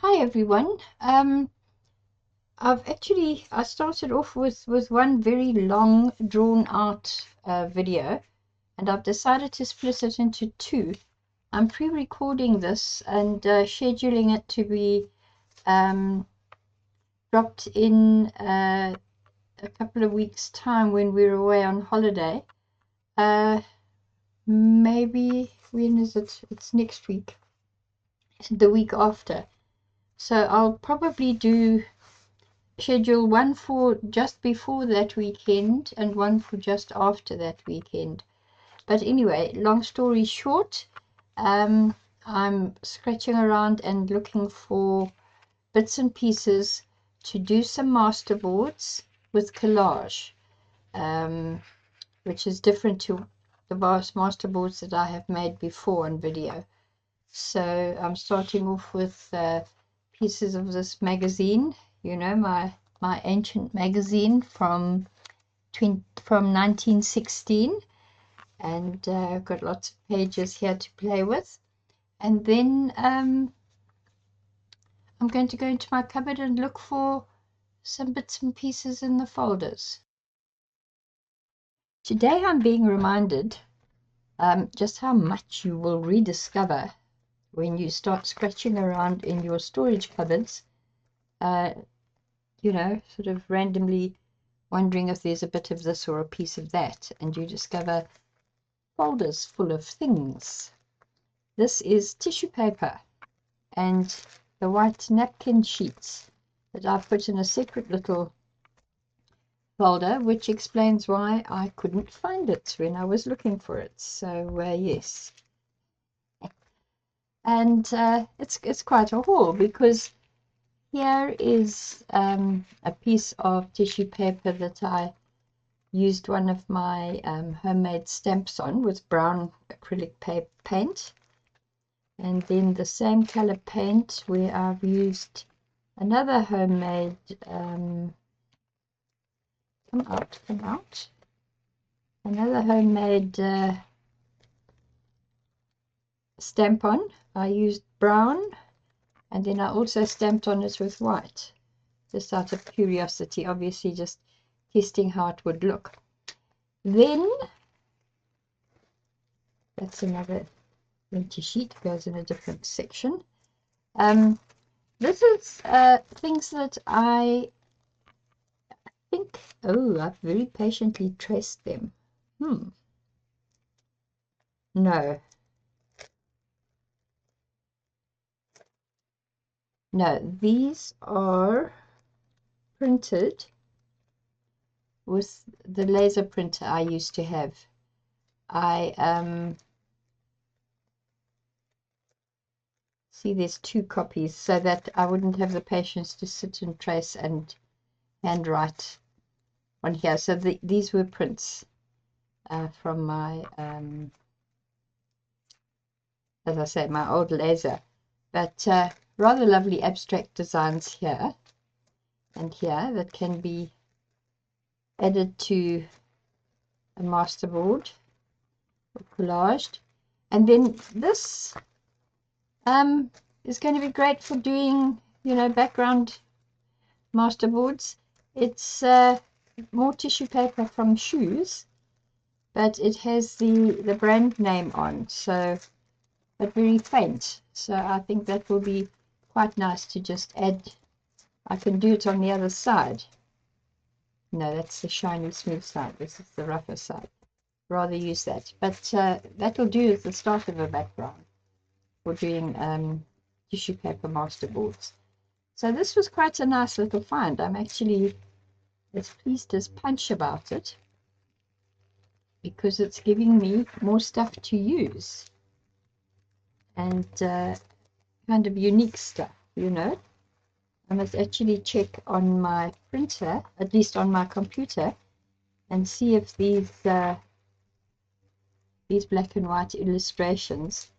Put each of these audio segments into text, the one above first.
Hi everyone. I started off with one very long drawn out video, and I've decided to split it into two. I'm pre-recording this and scheduling it to be dropped in a couple of weeks time when we're away on holiday. Maybe when is it? It's next week, the week after. So I'll probably schedule one for just before that weekend and one for just after that weekend. But anyway, long story short, I'm scratching around and looking for bits and pieces to do some masterboards with collage, which is different to the masterboards that I have made before on video. So I'm starting off with pieces of this magazine, you know, my ancient magazine from 1916, and got lots of pages here to play with. And then I'm going to go into my cupboard and look for some bits and pieces in the folders. Today I'm being reminded just how much you will rediscover when you start scratching around in your storage cupboards, you know, sort of randomly wondering if there's a bit of this or a piece of that, and you discover folders full of things. This is tissue paper and the white napkin sheets that I've put in a separate little folder, which explains why I couldn't find it when I was looking for it. So yes, and it's quite a haul, because here is a piece of tissue paper that I used one of my homemade stamps on with brown acrylic paint, and then the same color paint where I've used another homemade another homemade stamp on. I used brown, and then I also stamped on it with white, just out of curiosity, obviously just testing how it would look. Then that's another empty sheet, goes in a different section. This is things that I think, I've very patiently traced them. No, these are printed with the laser printer I used to have. I see there's two copies, so that I wouldn't have the patience to sit and trace and handwrite on here. So these were prints from my as I say, my old laser, but rather lovely abstract designs here and here that can be added to a masterboard or collaged. And then this is going to be great for doing, you know, background masterboards. It's more tissue paper from shoes, but it has the brand name on, so, but very faint. So I think that will be quite nice to just add. I can do it on the other side. No, that's the shiny smooth side. This is the rougher side. Rather use that, but that will do as the start of a background for doing tissue paper masterboards. So this was quite a nice little find. I'm actually as pleased as punch about it, because it's giving me more stuff to use, and kind of unique stuff, you know. I must actually check on my printer, at least on my computer, and see if these black and white illustrations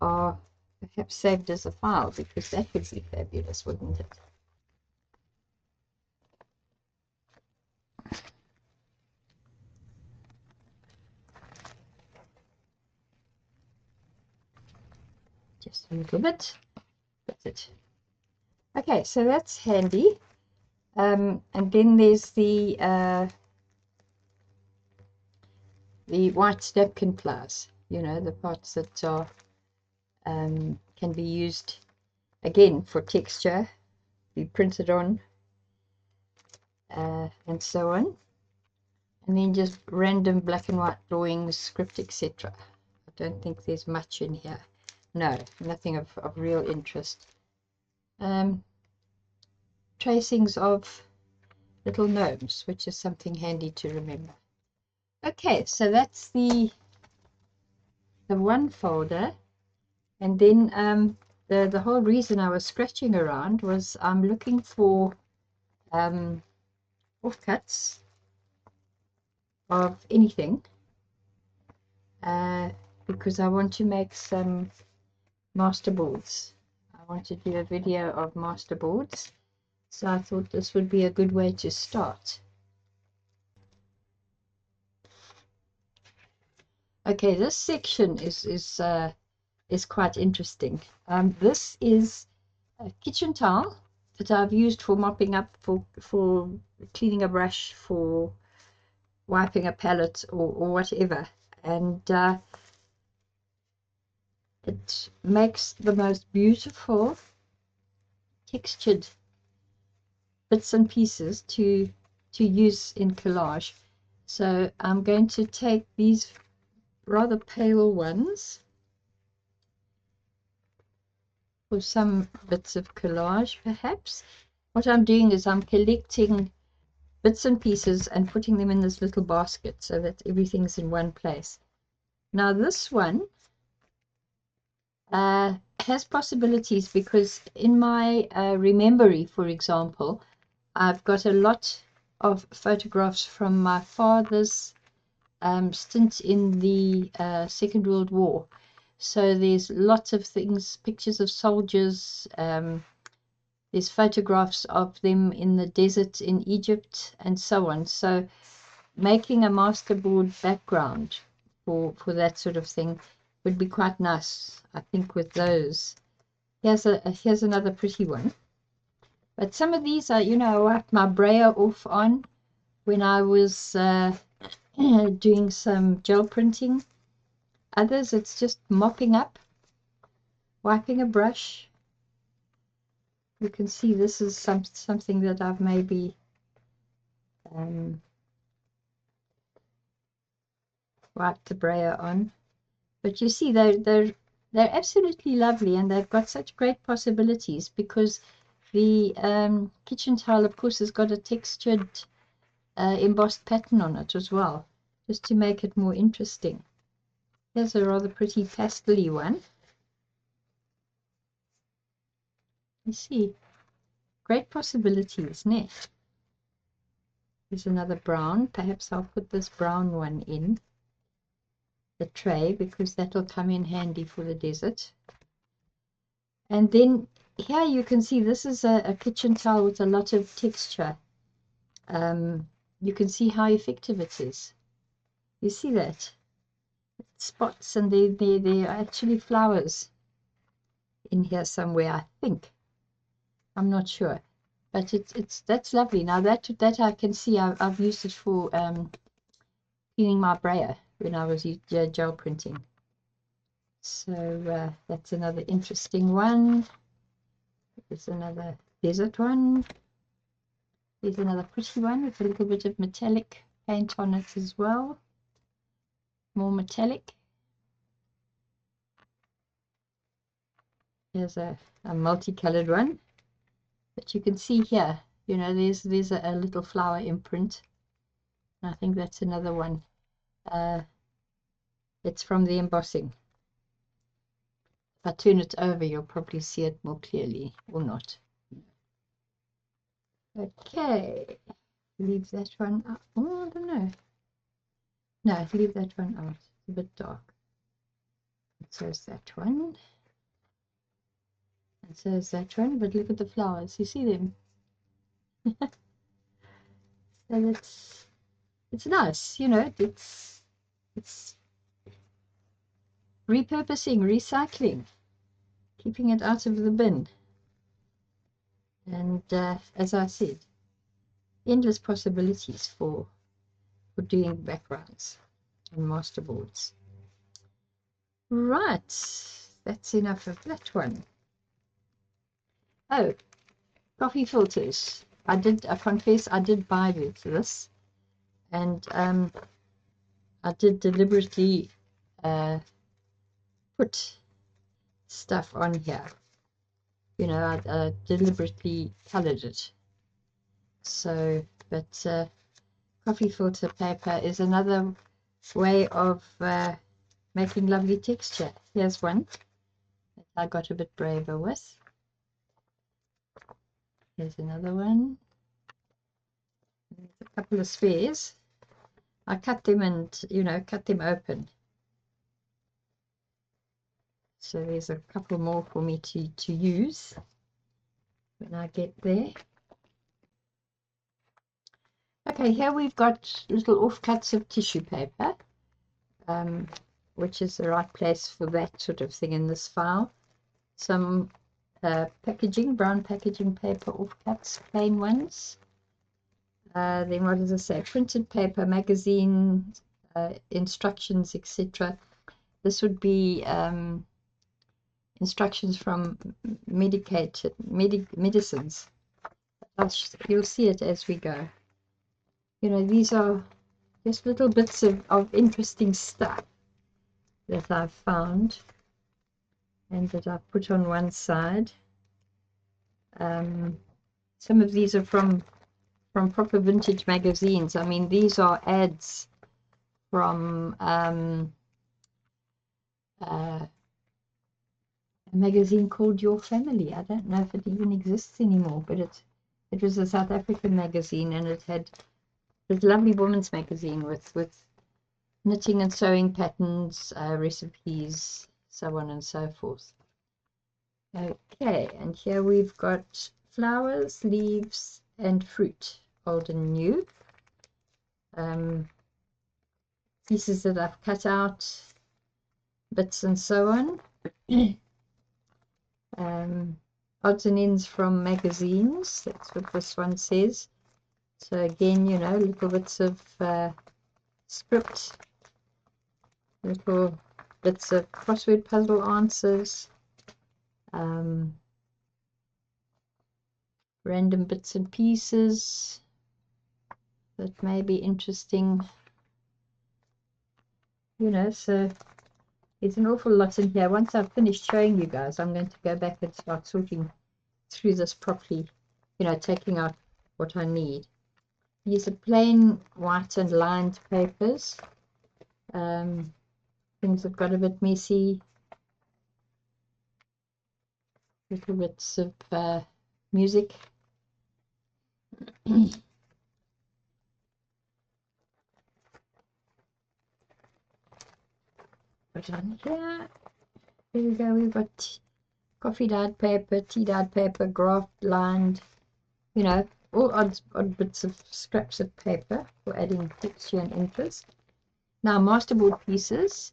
are perhaps saved as a file, because that would be fabulous, wouldn't it? Just a little bit. That's it. Okay, so that's handy. And then there's the white napkin flowers, you know, the parts that are can be used again for texture, be printed on, and so on. And then just random black and white drawings, script, etc. I don't think there's much in here. No, nothing of real interest. Tracings of little gnomes, which is something handy to remember. Okay, so that's the one folder. And then the whole reason I was scratching around was I'm looking for offcuts of anything, because I want to make some masterboards. I want to do a video of masterboards, so I thought this would be a good way to start. Okay, this section is quite interesting. This is a kitchen towel that I've used for mopping up, for cleaning a brush, for wiping a palette, or whatever, and it makes the most beautiful textured bits and pieces to use in collage. So I'm going to take these rather pale ones for some bits of collage, perhaps. What I'm doing is I'm collecting bits and pieces and putting them in this little basket so that everything's in one place. Now this one has possibilities, because in my Remembery, for example, I've got a lot of photographs from my father's stint in the Second World War. So there's lots of things, pictures of soldiers, there's photographs of them in the desert in Egypt, and so on. So making a masterboard background for that sort of thing would be quite nice, I think, with those. Here's another pretty one. But some of these are, you know, I wiped my brayer off on when I was doing some gel printing. Others, it's just mopping up, wiping a brush. You can see this is something that I've maybe wiped the brayer on. But you see, they're absolutely lovely, and they've got such great possibilities, because the kitchen towel, of course, has got a textured embossed pattern on it as well, just to make it more interesting. Here's a rather pretty pastel-y one. You see, great possibilities, isn't it? Here's another brown. Perhaps I'll put this brown one in the tray, because that'll come in handy for the desert. And then here you can see this is a kitchen towel with a lot of texture. You can see how effective it is. You see that? Spots, and there are actually flowers in here somewhere, I think. I'm not sure, but that's lovely. Now that I can see, I've used it for cleaning my brayer when I was gel printing. So that's another interesting one. There's another desert one. There's another pretty one with a little bit of metallic paint on it as well. More metallic. Here's a multicolored one. But you can see here, you know, there's a little flower imprint. I think that's another one. It's from the embossing. If I turn it over, you'll probably see it more clearly, or not. Okay, leave that one out. Oh, I don't know. No, leave that one out. It's a bit dark. And so is that one. And so is that one. But look at the flowers. You see them? So it's nice, you know. It's repurposing, recycling, keeping it out of the bin. And as I said, endless possibilities for doing backgrounds and masterboards. Right, that's enough of that one. Oh, coffee filters. I confess I did buy this, and I did deliberately put stuff on here. You know, I deliberately colored it. So, but coffee filter paper is another way of making lovely texture. Here's one that I got a bit braver with. Here's another one. There's a couple of spares. I cut them and, cut them open. So there's a couple more for me to use when I get there. Okay, here we've got little offcuts of tissue paper, which is the right place for that sort of thing in this file. Some brown packaging paper offcuts, plain ones. Then what does it say? Printed paper, magazine, instructions, etc. This would be instructions from medicines. You'll see it as we go. These are just little bits of interesting stuff that I've found and that I've put on one side. Some of these are from proper vintage magazines. I mean, these are ads from a magazine called Your Family. I don't know if it even exists anymore, but it was a South African magazine, and it was a lovely woman's magazine with knitting and sewing patterns, recipes, so on and so forth. Okay, and here we've got flowers, leaves, and fruit, old and new. Pieces that I've cut out, bits and so on. Odds and ends from magazines, that's what this one says. So again, little bits of script, little bits of crossword puzzle answers, random bits and pieces that may be interesting. So there's an awful lot in here. Once I've finished showing you guys, I'm going to go back and start sorting through this properly, taking out what I need. These are plain white and lined papers. Things have got a bit messy. Little bits of music. Put on here. There we go. We've got coffee dyed paper, tea dyed paper, graph lined, all odd bits of scraps of paper for adding texture and interest. Now, masterboard pieces.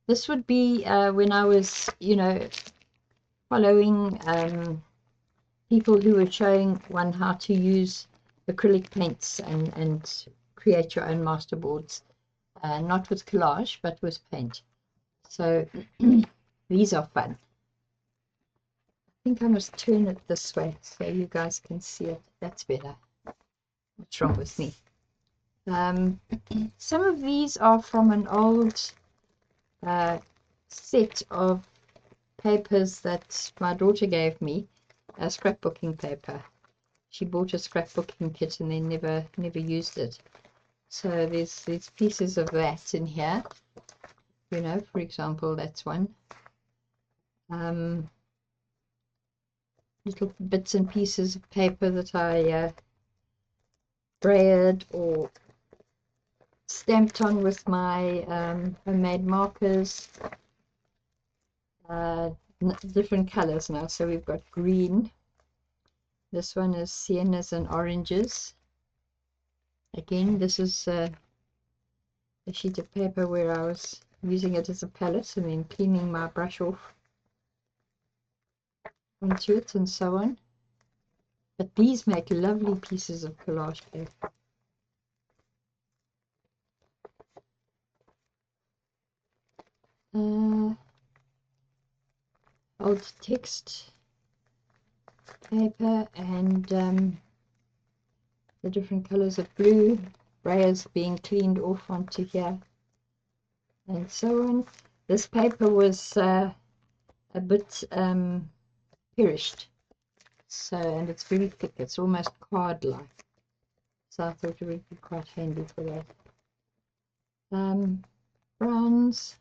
This would be when I was, following people who were showing one how to use acrylic paints and create your own masterboards, not with collage, but with paint. So these are fun. I think I must turn it this way so you guys can see it. That's better. What's wrong with me? Some of these are from an old set of papers that my daughter gave me, a scrapbooking paper. She bought a scrapbooking kit and then never used it. So there's pieces of that in here. For example, that's one. Little bits and pieces of paper that I braided or stamped on with my homemade markers. Different colors now. So we've got green. This one is siennas and oranges. Again, this is a sheet of paper where I was using it as a palette and then cleaning my brush off onto it and so on. But these make lovely pieces of collage paper. Old text paper and the different colors of blue, rayas being cleaned off onto here, and so on. This paper was a bit perished, so, and it's very thick, it's almost card-like, so I thought it would be quite handy for that. Browns,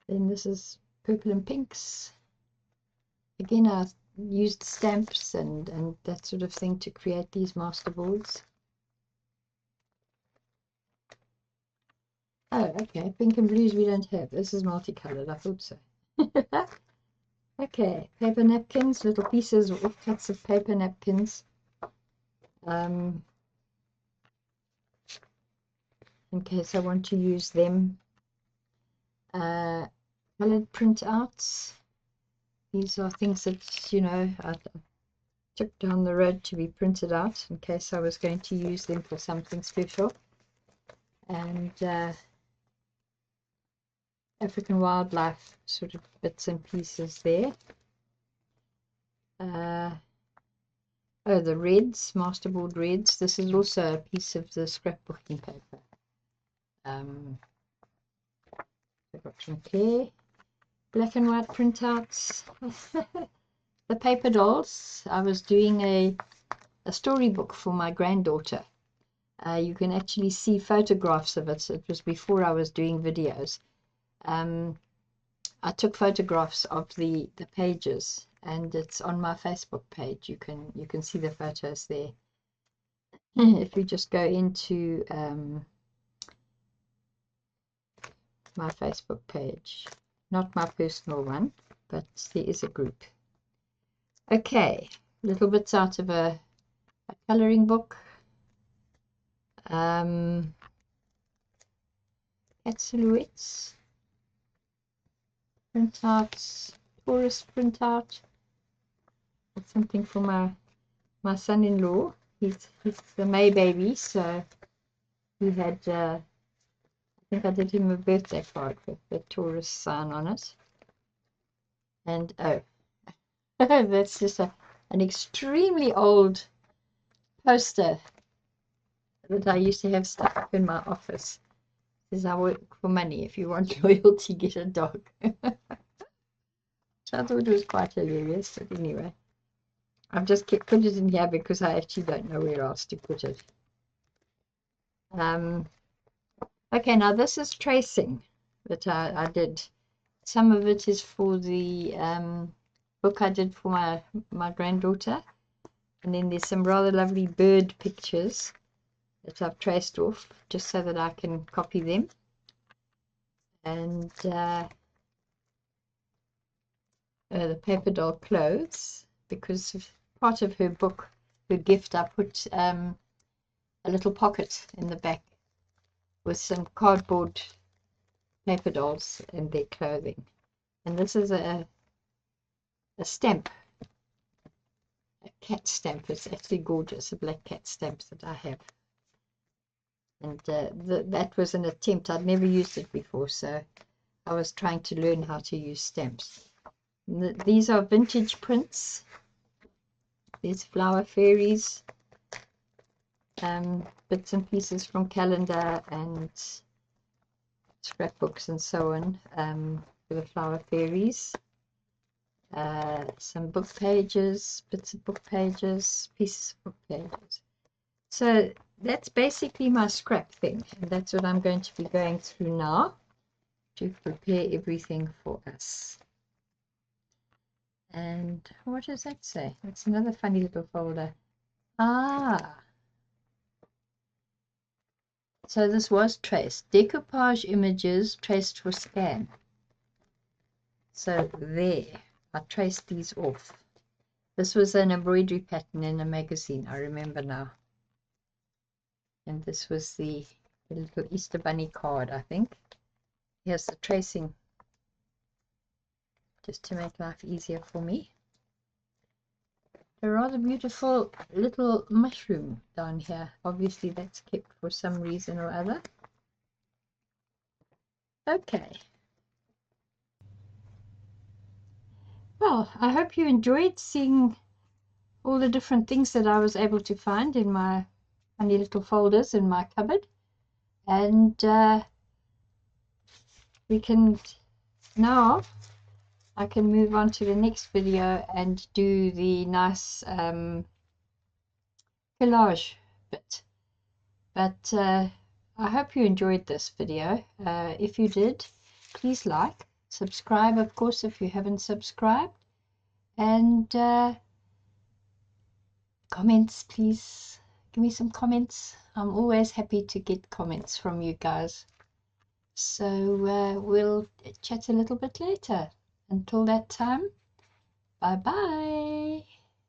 then this is purple and pinks. Again, I used stamps and that sort of thing to create these masterboards. Oh, okay, pink and blues we don't have. This is multicolored, I thought so. Okay, paper napkins, little pieces or offcuts of paper napkins. In case I want to use them. Colored printouts. These are things that, you know, I took down the road to be printed out in case I was going to use them for something special. And African wildlife sort of bits and pieces there. Oh, the reds, masterboard reds. This is also a piece of the scrapbooking paper. I got some Claire. Black and white printouts. The paper dolls. I was doing a storybook for my granddaughter. You can actually see photographs of it. It was before I was doing videos. I took photographs of the pages, and it's on my Facebook page. You can see the photos there. If you just go into my Facebook page, not my personal one, but there is a group. Okay, little bits out of a coloring book. Cat silhouettes, printouts, Taurus printout. That's something for my son-in-law. He's the May baby, so he had. I think I did him a birthday card with the Taurus sign on it. And oh, that's just an extremely old poster that I used to have stuck up in my office. It says, I work for money. If you want loyalty, get a dog. So I thought it was quite hilarious. But anyway, I've just put it in here because I actually don't know where else to put it. Okay, now this is tracing that I did. Some of it is for the book I did for my granddaughter. And then there's some rather lovely bird pictures that I've traced off just so that I can copy them. And the paper doll clothes, because part of her book, her gift, I put a little pocket in the back with some cardboard paper dolls and their clothing. And this is a stamp, a cat stamp. It's actually gorgeous, a black cat stamp that I have. And that was an attempt. I'd never used it before, so I was trying to learn how to use stamps. These are vintage prints. These flower fairies, bits and pieces from calendar and scrapbooks and so on, for the flower fairies. Some book pages, bits of book pages, pieces of book pages. So that's basically my scrap thing, and that's what I'm going to be going through now to prepare everything for us. And what does that say? It's another funny little folder. Ah, so this was traced. Decoupage images traced for scan. So there, I traced these off. This was an embroidery pattern in a magazine, I remember now. And this was the little Easter bunny card, I think. Here's the tracing, just to make life easier for me. a rather beautiful little mushroom down here. Obviously that's kept for some reason or other. Okay. Well, I hope you enjoyed seeing all the different things that I was able to find in my funny little folders in my cupboard. And we can now, I can move on to the next video and do the nice collage bit. But I hope you enjoyed this video. If you did, please like, subscribe, of course, if you haven't subscribed, and comments, please give me some comments. I'm always happy to get comments from you guys. So we'll chat a little bit later. Until that time, bye bye.